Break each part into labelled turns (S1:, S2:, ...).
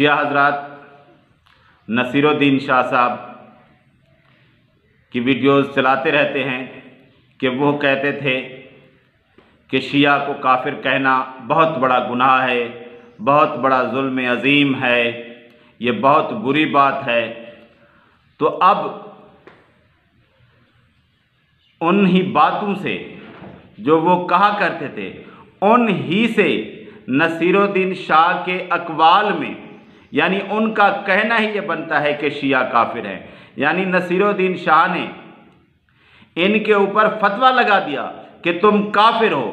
S1: शिया हजरात नसीरुद्दीन शाह साहब की वीडियोज़ चलाते रहते हैं कि वो कहते थे कि शिया को काफिर कहना बहुत बड़ा गुनाह है, बहुत बड़ा जुल्म अजीम है, ये बहुत बुरी बात है। तो अब उन ही बातों से जो वो कहा करते थे उन ही से नसीरुद्दीन शाह के अक़वाल में यानी उनका कहना ही ये बनता है कि शिया काफिर हैं। यानी नसीरुद्दीन शाह ने इनके ऊपर फतवा लगा दिया कि तुम काफिर हो।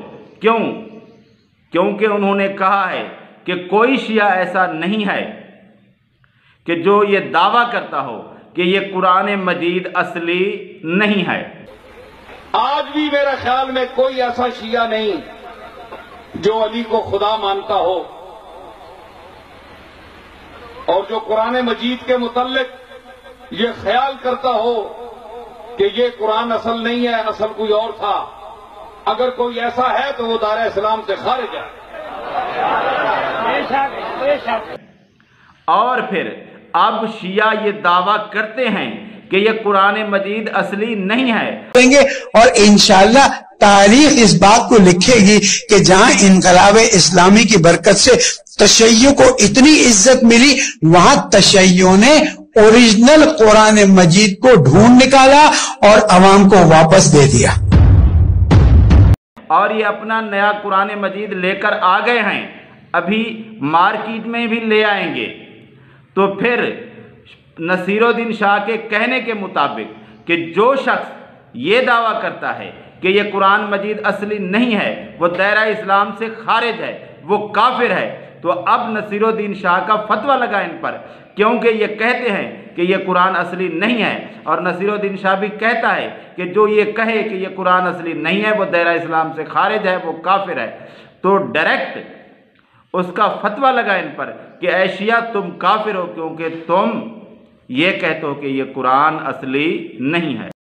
S1: क्यों? क्योंकि उन्होंने कहा है कि कोई शिया ऐसा नहीं है कि जो ये दावा करता हो कि ये कुरान मजीद असली नहीं है।
S2: आज भी मेरे ख्याल में कोई ऐसा शिया नहीं जो अली को खुदा मानता हो और जो कुरान मजीद के मुतल्लिक ये ख्याल करता हो कि ये कुरान असल नहीं है, असल कोई और था। अगर कोई ऐसा है तो वो दायरा इस्लाम से खारिज है।
S1: और फिर अब शिया ये दावा करते हैं कि ये कुरान मजीद असली नहीं है
S3: और इंशाअल्लाह तारीख इस बात को लिखेगी कि जहां इनकलाब इस्लामी की बरकत से तशय्यो को इतनी इज्जत मिली, वहां तशय्यो ने ओरिजिनल कुरान मजीद को ढूंढ निकाला और अवाम को वापस दे दिया
S1: और ये अपना नया कुरान मजीद लेकर आ गए हैं, अभी मार्केट में भी ले आएंगे। तो फिर नसीरुद्दीन शाह के कहने के मुताबिक कि जो शख्स ये दावा करता है कि ये कुरान मजीद असली नहीं है, वो दायरा इस्लाम से खारिज है, वो काफिर है। तो अब नसीरुद्दीन शाह का फतवा लगा इन पर, क्योंकि ये कहते हैं कि ये कुरान असली नहीं है। और नसीरुद्दीन शाह भी कहता है कि जो ये कहे कि ये कुरान असली नहीं है, वो दायरा इस्लाम से खारिज है, वो काफिर है। तो डायरेक्ट उसका फतवा लगा इन पर कि ऐ शिया तुम काफिर हो, क्योंकि तुम ये कहते हो कि ये कुरान असली नहीं है।